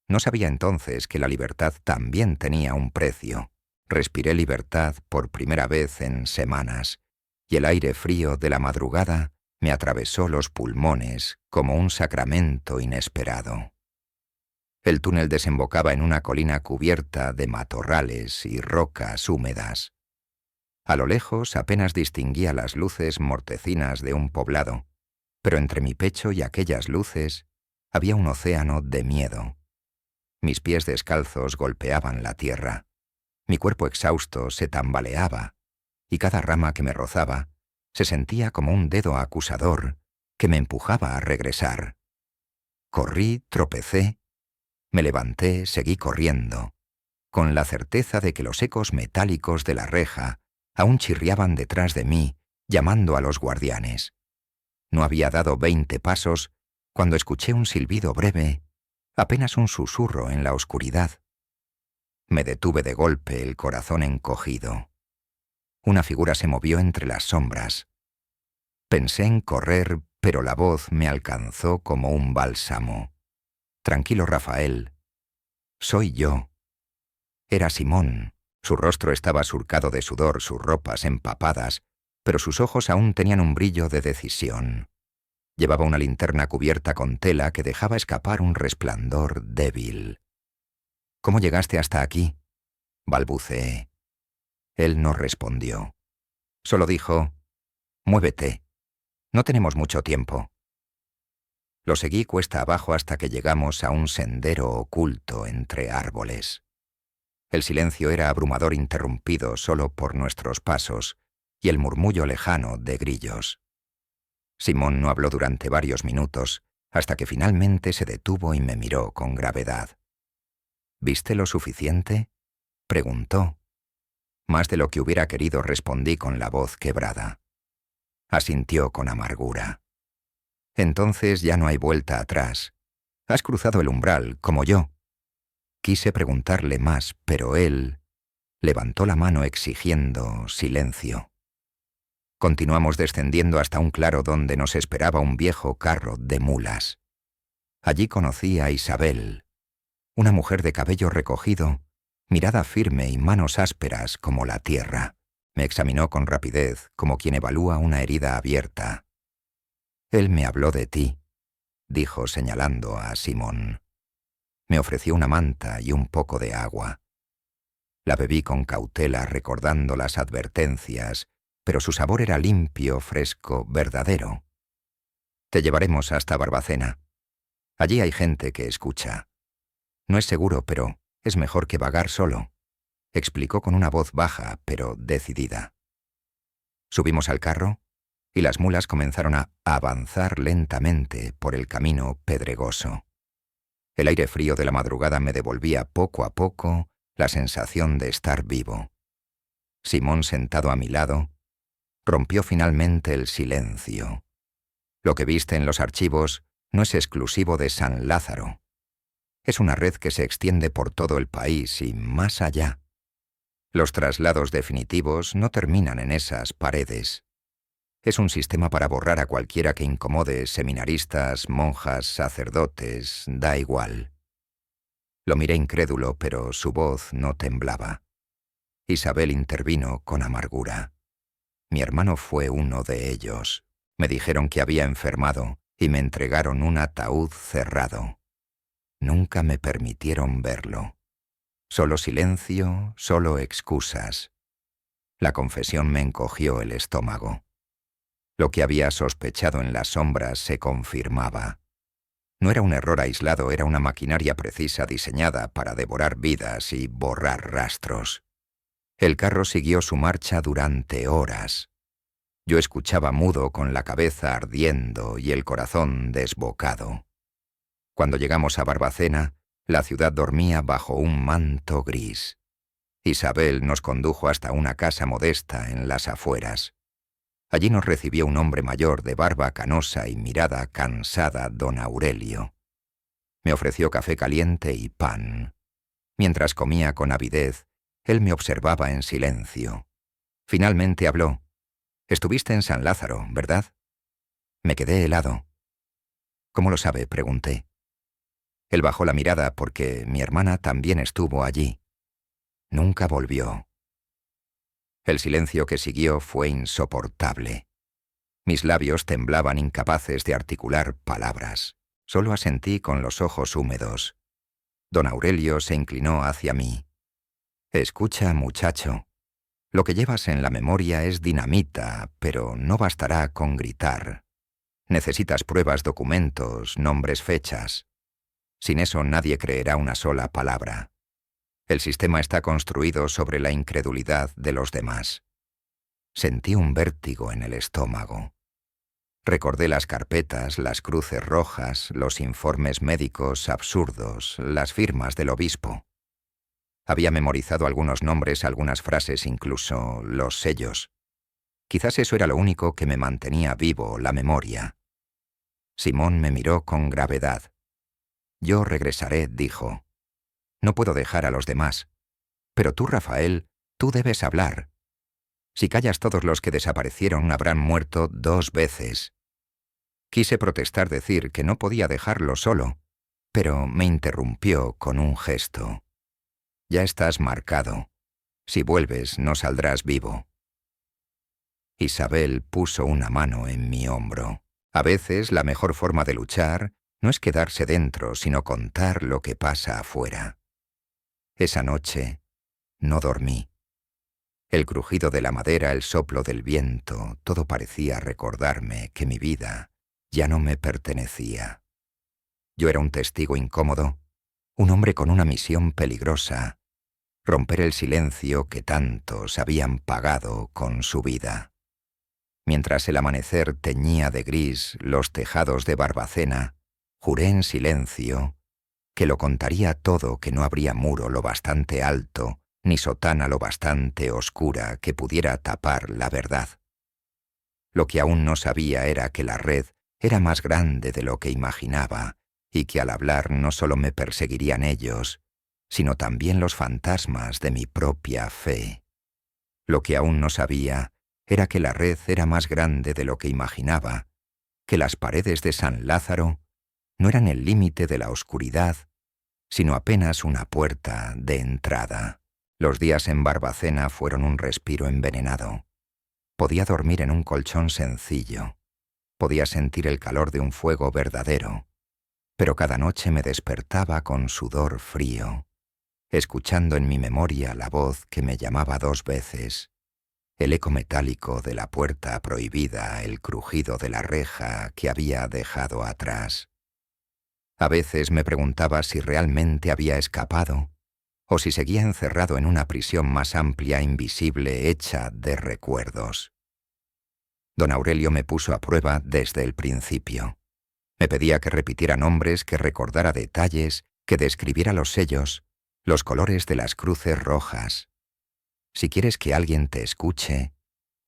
No sabía entonces que la libertad también tenía un precio. Respiré libertad por primera vez en semanas, y el aire frío de la madrugada me atravesó los pulmones como un sacramento inesperado. El túnel desembocaba en una colina cubierta de matorrales y rocas húmedas. A lo lejos apenas distinguía las luces mortecinas de un poblado, pero entre mi pecho y aquellas luces había un océano de miedo. Mis pies descalzos golpeaban la tierra. Mi cuerpo exhausto se tambaleaba, y cada rama que me rozaba se sentía como un dedo acusador que me empujaba a regresar. Corrí, tropecé, me levanté, seguí corriendo, con la certeza de que los ecos metálicos de la reja aún chirriaban detrás de mí, llamando a los guardianes. No había dado 20 pasos cuando escuché un silbido breve, apenas un susurro en la oscuridad. Me detuve de golpe, el corazón encogido. Una figura se movió entre las sombras. Pensé en correr, pero la voz me alcanzó como un bálsamo. «Tranquilo, Rafael. Soy yo». Era Simón. Su rostro estaba surcado de sudor, sus ropas empapadas, pero sus ojos aún tenían un brillo de decisión. Llevaba una linterna cubierta con tela que dejaba escapar un resplandor débil. «¿Cómo llegaste hasta aquí?», balbuceé. Él no respondió. Solo dijo: «Muévete. No tenemos mucho tiempo». Lo seguí cuesta abajo hasta que llegamos a un sendero oculto entre árboles. El silencio era abrumador, interrumpido solo por nuestros pasos y el murmullo lejano de grillos. Simón no habló durante varios minutos, hasta que finalmente se detuvo y me miró con gravedad. —¿Viste lo suficiente? —preguntó. Más de lo que hubiera querido, respondí con la voz quebrada. Asintió con amargura. Entonces ya no hay vuelta atrás. Has cruzado el umbral, como yo. Quise preguntarle más, pero él levantó la mano exigiendo silencio. Continuamos descendiendo hasta un claro donde nos esperaba un viejo carro de mulas. Allí conocí a Isabel, una mujer de cabello recogido, mirada firme y manos ásperas como la tierra. Me examinó con rapidez, como quien evalúa una herida abierta. Él me habló de ti, dijo señalando a Simón. Me ofreció una manta y un poco de agua. La bebí con cautela, recordando las advertencias, pero su sabor era limpio, fresco, verdadero. Te llevaremos hasta Barbacena. Allí hay gente que escucha. No es seguro, pero es mejor que vagar solo, explicó con una voz baja, pero decidida. Subimos al carro y las mulas comenzaron a avanzar lentamente por el camino pedregoso. El aire frío de la madrugada me devolvía poco a poco la sensación de estar vivo. Simón, sentado a mi lado, rompió finalmente el silencio. Lo que viste en los archivos no es exclusivo de San Lázaro. Es una red que se extiende por todo el país y más allá. Los traslados definitivos no terminan en esas paredes. Es un sistema para borrar a cualquiera que incomode, seminaristas, monjas, sacerdotes, da igual. Lo miré incrédulo, pero su voz no temblaba. Isabel intervino con amargura. Mi hermano fue uno de ellos. Me dijeron que había enfermado y me entregaron un ataúd cerrado. Nunca me permitieron verlo. Solo silencio, solo excusas. La confesión me encogió el estómago. Lo que había sospechado en las sombras se confirmaba. No era un error aislado, era una maquinaria precisa diseñada para devorar vidas y borrar rastros. El carro siguió su marcha durante horas. Yo escuchaba mudo, con la cabeza ardiendo y el corazón desbocado. Cuando llegamos a Barbacena, la ciudad dormía bajo un manto gris. Isabel nos condujo hasta una casa modesta en las afueras. Allí nos recibió un hombre mayor de barba canosa y mirada cansada, don Aurelio. Me ofreció café caliente y pan. Mientras comía con avidez, él me observaba en silencio. Finalmente habló. «Estuviste en San Lázaro, ¿verdad?» Me quedé helado. «¿Cómo lo sabe?», pregunté. Él bajó la mirada porque mi hermana también estuvo allí. Nunca volvió. El silencio que siguió fue insoportable. Mis labios temblaban, incapaces de articular palabras. Solo asentí con los ojos húmedos. Don Aurelio se inclinó hacia mí. «Escucha, muchacho. Lo que llevas en la memoria es dinamita, pero no bastará con gritar. Necesitas pruebas, documentos, nombres, fechas. Sin eso nadie creerá una sola palabra. El sistema está construido sobre la incredulidad de los demás». Sentí un vértigo en el estómago. Recordé las carpetas, las cruces rojas, los informes médicos absurdos, las firmas del obispo. Había memorizado algunos nombres, algunas frases, incluso los sellos. Quizás eso era lo único que me mantenía vivo, la memoria. Simón me miró con gravedad. «Yo regresaré», dijo. «No puedo dejar a los demás. Pero tú, Rafael, tú debes hablar. Si callas, todos los que desaparecieron habrán muerto 2 veces». Quise protestar, decir que no podía dejarlo solo, pero me interrumpió con un gesto. «Ya estás marcado. Si vuelves, no saldrás vivo». Isabel puso una mano en mi hombro. A veces la mejor forma de luchar no es quedarse dentro, sino contar lo que pasa afuera. Esa noche no dormí. El crujido de la madera, el soplo del viento, todo parecía recordarme que mi vida ya no me pertenecía. Yo era un testigo incómodo, un hombre con una misión peligrosa, romper el silencio que tantos habían pagado con su vida. Mientras el amanecer teñía de gris los tejados de Barbacena, juré en silencio que lo contaría todo, que no habría muro lo bastante alto, ni sotana lo bastante oscura que pudiera tapar la verdad. Lo que aún no sabía era que la red era más grande de lo que imaginaba, y que al hablar no solo me perseguirían ellos, sino también los fantasmas de mi propia fe. Lo que aún no sabía era que la red era más grande de lo que imaginaba, que las paredes de San Lázaro no eran el límite de la oscuridad, sino apenas una puerta de entrada. Los días en Barbacena fueron un respiro envenenado. Podía dormir en un colchón sencillo, podía sentir el calor de un fuego verdadero, pero cada noche me despertaba con sudor frío, escuchando en mi memoria la voz que me llamaba 2 veces, el eco metálico de la puerta prohibida, el crujido de la reja que había dejado atrás. A veces me preguntaba si realmente había escapado, o si seguía encerrado en una prisión más amplia, invisible, hecha de recuerdos. Don Aurelio me puso a prueba desde el principio. Me pedía que repitiera nombres, que recordara detalles, que describiera los sellos, los colores de las cruces rojas. Si quieres que alguien te escuche,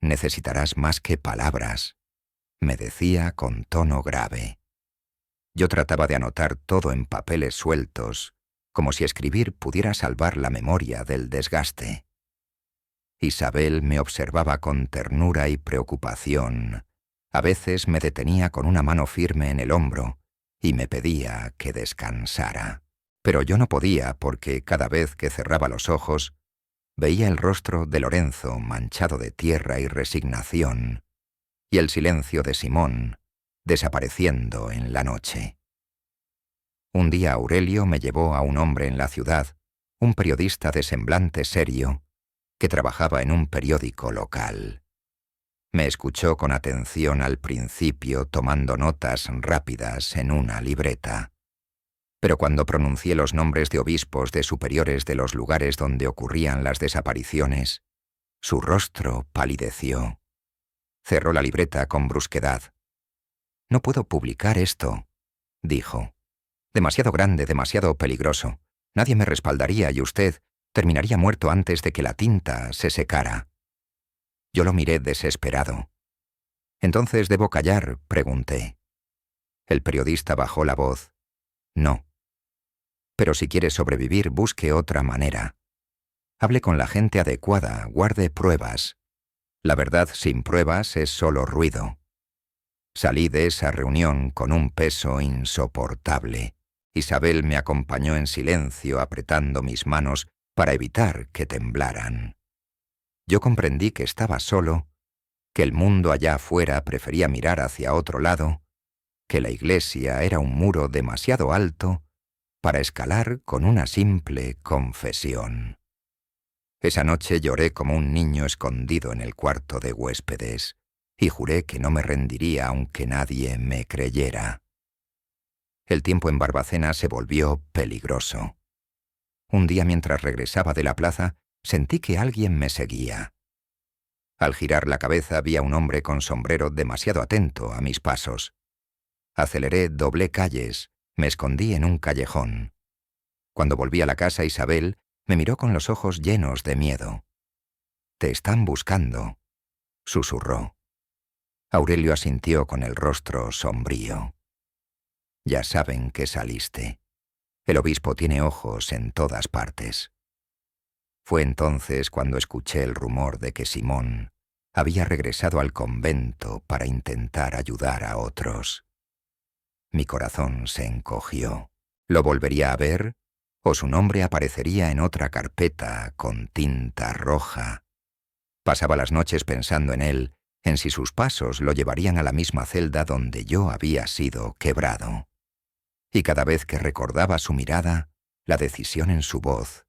necesitarás más que palabras, me decía con tono grave. Yo trataba de anotar todo en papeles sueltos, como si escribir pudiera salvar la memoria del desgaste. Isabel me observaba con ternura y preocupación. A veces me detenía con una mano firme en el hombro y me pedía que descansara. Pero yo no podía, porque cada vez que cerraba los ojos, veía el rostro de Lorenzo manchado de tierra y resignación, y el silencio de Simón desapareciendo en la noche. Un día Aurelio me llevó a un hombre en la ciudad, un periodista de semblante serio, que trabajaba en un periódico local. Me escuchó con atención al principio, tomando notas rápidas en una libreta. Pero cuando pronuncié los nombres de obispos, de superiores de los lugares donde ocurrían las desapariciones, su rostro palideció. Cerró la libreta con brusquedad. «No puedo publicar esto», dijo. «Demasiado grande, demasiado peligroso. Nadie me respaldaría y usted terminaría muerto antes de que la tinta se secara». Yo lo miré desesperado. «¿Entonces debo callar?», pregunté. El periodista bajó la voz. «No. Pero si quiere sobrevivir, busque otra manera. Hable con la gente adecuada, guarde pruebas. La verdad sin pruebas es solo ruido». Salí de esa reunión con un peso insoportable. Isabel me acompañó en silencio, apretando mis manos para evitar que temblaran. Yo comprendí que estaba solo, que el mundo allá afuera prefería mirar hacia otro lado, que la iglesia era un muro demasiado alto para escalar con una simple confesión. Esa noche lloré como un niño escondido en el cuarto de huéspedes, y juré que no me rendiría aunque nadie me creyera. El tiempo en Barbacena se volvió peligroso. Un día, mientras regresaba de la plaza, sentí que alguien me seguía. Al girar la cabeza vi a un hombre con sombrero demasiado atento a mis pasos. Aceleré, doblé calles, me escondí en un callejón. Cuando volví a la casa, Isabel me miró con los ojos llenos de miedo. «Te están buscando», susurró. Aurelio asintió con el rostro sombrío. «Ya saben que saliste. El obispo tiene ojos en todas partes». Fue entonces cuando escuché el rumor de que Simón había regresado al convento para intentar ayudar a otros. Mi corazón se encogió. ¿Lo volvería a ver? ¿O su nombre aparecería en otra carpeta con tinta roja? Pasaba las noches pensando en él, en si sus pasos lo llevarían a la misma celda donde yo había sido quebrado. Y cada vez que recordaba su mirada, la decisión en su voz,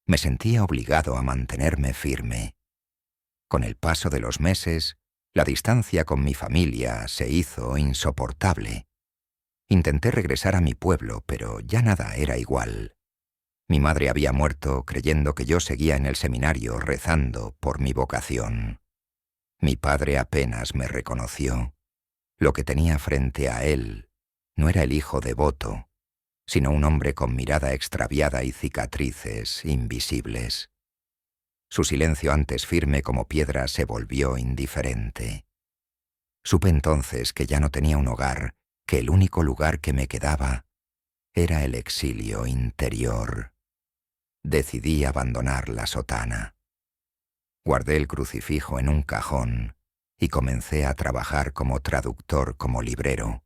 me sentía obligado a mantenerme firme. Con el paso de los meses, la distancia con mi familia se hizo insoportable. Intenté regresar a mi pueblo, pero ya nada era igual. Mi madre había muerto creyendo que yo seguía en el seminario rezando por mi vocación. Mi padre apenas me reconoció. Lo que tenía frente a él no era el hijo devoto, sino un hombre con mirada extraviada y cicatrices invisibles. Su silencio antes firme como piedra se volvió indiferente. Supe entonces que ya no tenía un hogar, que el único lugar que me quedaba era el exilio interior. Decidí abandonar la sotana. Guardé el crucifijo en un cajón y comencé a trabajar como traductor, como librero,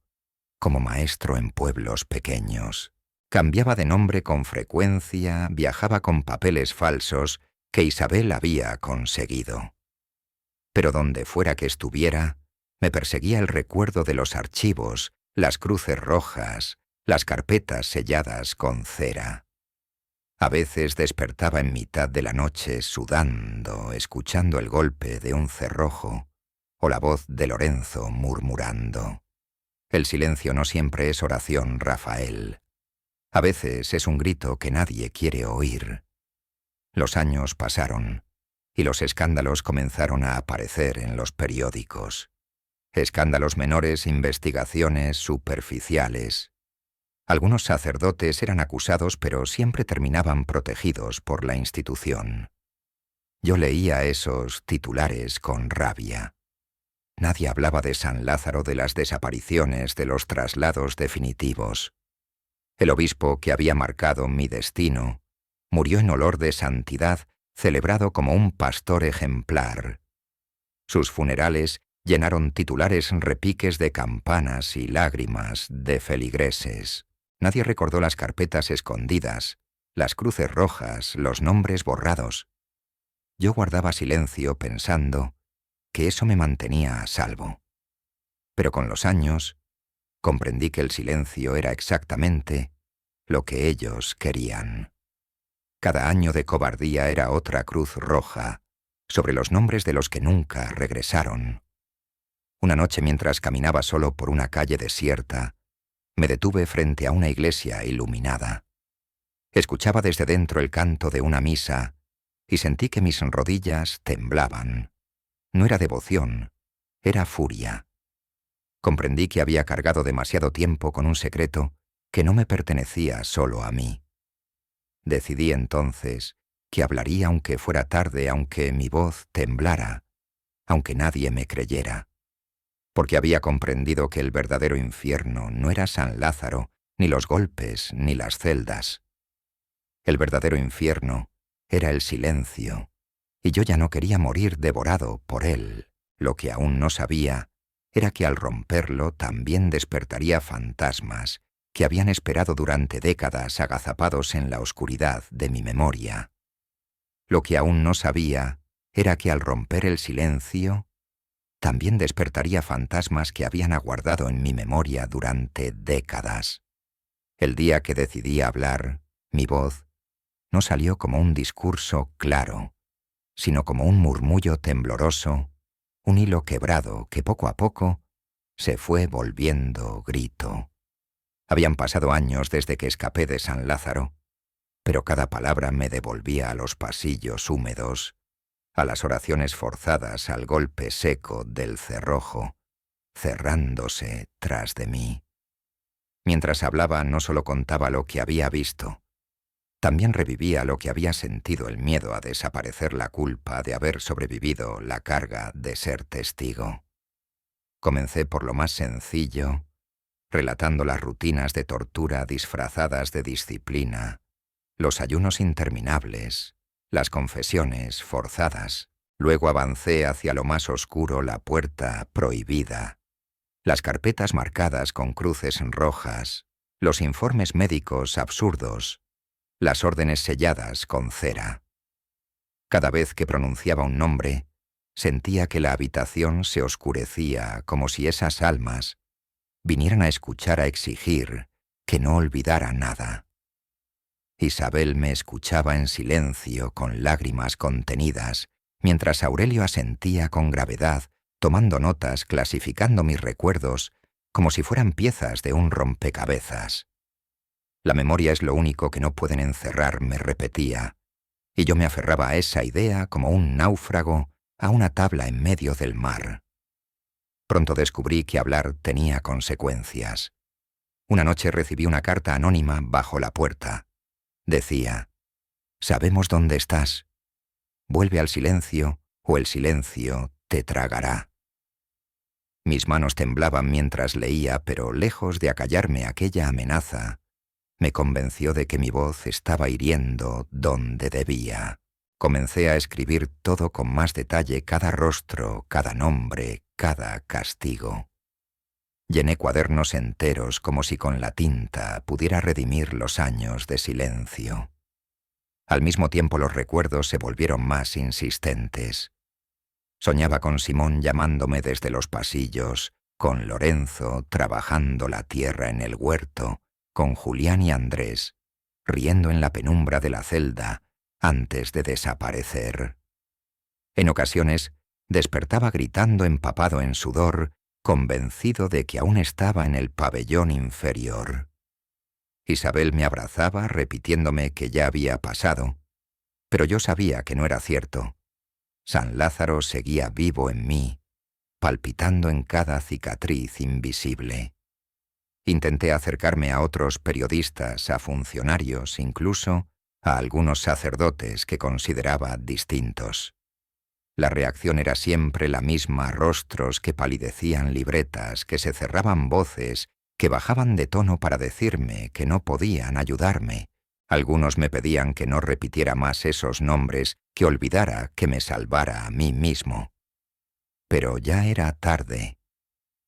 como maestro en pueblos pequeños. Cambiaba de nombre con frecuencia, viajaba con papeles falsos que Isabel había conseguido. Pero donde fuera que estuviera, me perseguía el recuerdo de los archivos, las cruces rojas, las carpetas selladas con cera. A veces despertaba en mitad de la noche sudando, escuchando el golpe de un cerrojo o la voz de Lorenzo murmurando. El silencio no siempre es oración, Rafael. A veces es un grito que nadie quiere oír. Los años pasaron y los escándalos comenzaron a aparecer en los periódicos. Escándalos menores, investigaciones superficiales. Algunos sacerdotes eran acusados, pero siempre terminaban protegidos por la institución. Yo leía esos titulares con rabia. Nadie hablaba de San Lázaro, de las desapariciones, de los traslados definitivos. El obispo que había marcado mi destino murió en olor de santidad, celebrado como un pastor ejemplar. Sus funerales llenaron titulares repiques de campanas y lágrimas de feligreses. Nadie recordó las carpetas escondidas, las cruces rojas, los nombres borrados. Yo guardaba silencio pensando que eso me mantenía a salvo. Pero con los años comprendí que el silencio era exactamente lo que ellos querían. Cada año de cobardía era otra cruz roja sobre los nombres de los que nunca regresaron. Una noche, mientras caminaba solo por una calle desierta, me detuve frente a una iglesia iluminada. Escuchaba desde dentro el canto de una misa y sentí que mis rodillas temblaban. No era devoción, era furia. Comprendí que había cargado demasiado tiempo con un secreto que no me pertenecía solo a mí. Decidí entonces que hablaría aunque fuera tarde, aunque mi voz temblara, aunque nadie me creyera. Porque había comprendido que el verdadero infierno no era San Lázaro, ni los golpes, ni las celdas. El verdadero infierno era el silencio, y yo ya no quería morir devorado por él. Lo que aún no sabía era que al romperlo también despertaría fantasmas que habían esperado durante décadas agazapados en la oscuridad de mi memoria. Lo que aún no sabía era que al romper el silencio también despertaría fantasmas que habían aguardado en mi memoria durante décadas. El día que decidí hablar, mi voz no salió como un discurso claro, sino como un murmullo tembloroso, un hilo quebrado que poco a poco se fue volviendo grito. Habían pasado años desde que escapé de San Lázaro, pero cada palabra me devolvía a los pasillos húmedos, a las oraciones forzadas, al golpe seco del cerrojo, cerrándose tras de mí. Mientras hablaba no solo contaba lo que había visto, también revivía lo que había sentido, el miedo a desaparecer, la culpa de haber sobrevivido, la carga de ser testigo. Comencé por lo más sencillo, relatando las rutinas de tortura disfrazadas de disciplina, los ayunos interminables, las confesiones forzadas. Luego avancé hacia lo más oscuro, la puerta prohibida, las carpetas marcadas con cruces rojas, los informes médicos absurdos, las órdenes selladas con cera. Cada vez que pronunciaba un nombre, sentía que la habitación se oscurecía, como si esas almas vinieran a escuchar, a exigir que no olvidara nada. Isabel me escuchaba en silencio, con lágrimas contenidas, mientras Aurelio asentía con gravedad, tomando notas, clasificando mis recuerdos como si fueran piezas de un rompecabezas. La memoria es lo único que no pueden encerrar, me repetía, y yo me aferraba a esa idea como un náufrago a una tabla en medio del mar. Pronto descubrí que hablar tenía consecuencias. Una noche recibí una carta anónima bajo la puerta. Decía: «Sabemos dónde estás. Vuelve al silencio o el silencio te tragará». Mis manos temblaban mientras leía, pero lejos de acallarme aquella amenaza, me convenció de que mi voz estaba hiriendo donde debía. Comencé a escribir todo con más detalle, cada rostro, cada nombre, cada castigo. Llené cuadernos enteros como si con la tinta pudiera redimir los años de silencio. Al mismo tiempo los recuerdos se volvieron más insistentes. Soñaba con Simón llamándome desde los pasillos, con Lorenzo trabajando la tierra en el huerto, con Julián y Andrés, riendo en la penumbra de la celda antes de desaparecer. En ocasiones despertaba gritando empapado en sudor, convencido de que aún estaba en el pabellón inferior. Isabel me abrazaba repitiéndome que ya había pasado, pero yo sabía que no era cierto. San Lázaro seguía vivo en mí, palpitando en cada cicatriz invisible. Intenté acercarme a otros periodistas, a funcionarios, incluso a algunos sacerdotes que consideraba distintos. La reacción era siempre la misma: rostros que palidecían, libretas que se cerraban, voces que bajaban de tono para decirme que no podían ayudarme. Algunos me pedían que no repitiera más esos nombres, que olvidara, que me salvara a mí mismo. Pero ya era tarde.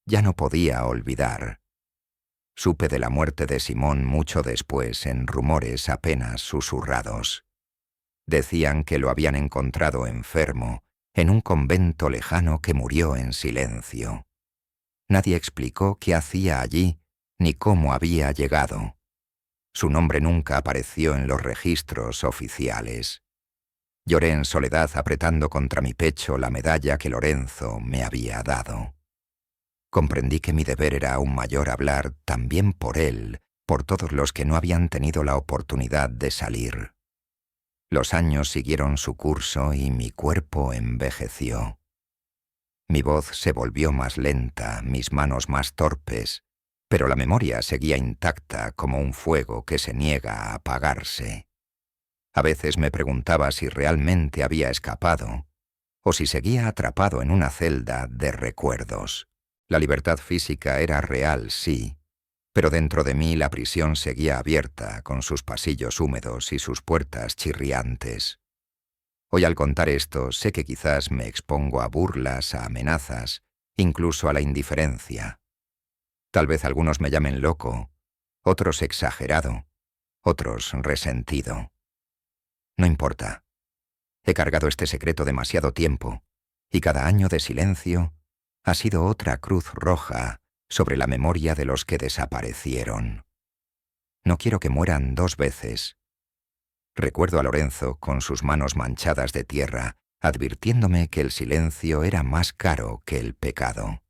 Ya no podía olvidar. Supe de la muerte de Simón mucho después, en rumores apenas susurrados. Decían que lo habían encontrado enfermo, en un convento lejano, que murió en silencio. Nadie explicó qué hacía allí, ni cómo había llegado. Su nombre nunca apareció en los registros oficiales. Lloré en soledad apretando contra mi pecho la medalla que Lorenzo me había dado. Comprendí que mi deber era aún mayor: hablar también por él, por todos los que no habían tenido la oportunidad de salir. Los años siguieron su curso y mi cuerpo envejeció. Mi voz se volvió más lenta, mis manos más torpes, pero la memoria seguía intacta como un fuego que se niega a apagarse. A veces me preguntaba si realmente había escapado, o si seguía atrapado en una celda de recuerdos. La libertad física era real, sí, pero dentro de mí la prisión seguía abierta, con sus pasillos húmedos y sus puertas chirriantes. Hoy, al contar esto, sé que quizás me expongo a burlas, a amenazas, incluso a la indiferencia. Tal vez algunos me llamen loco, otros exagerado, otros resentido. No importa. He cargado este secreto demasiado tiempo, y cada año de silencio ha sido otra cruz roja sobre la memoria de los que desaparecieron. No quiero que mueran dos veces. Recuerdo a Lorenzo con sus manos manchadas de tierra, advirtiéndome que el silencio era más caro que el pecado.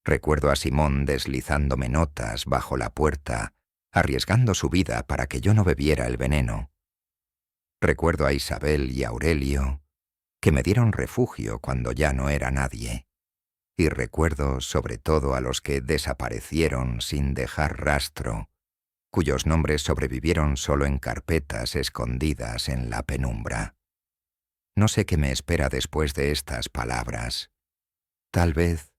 Recuerdo a Simón deslizándome notas bajo la puerta, arriesgando su vida para que yo no bebiera el veneno. Recuerdo a Isabel y Aurelio, que me dieron refugio cuando ya no era nadie. Y recuerdo sobre todo a los que desaparecieron sin dejar rastro, cuyos nombres sobrevivieron solo en carpetas escondidas en la penumbra. No sé qué me espera después de estas palabras. Tal vez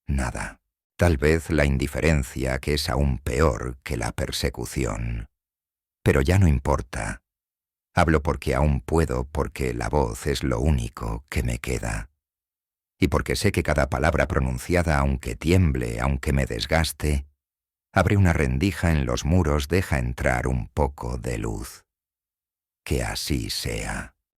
nada. Tal vez la indiferencia, que es aún peor que la persecución. Pero ya no importa. Hablo porque aún puedo, porque la voz es lo único que me queda. Y porque sé que cada palabra pronunciada, aunque tiemble, aunque me desgaste, abre una rendija en los muros, deja entrar un poco de luz. Que así sea.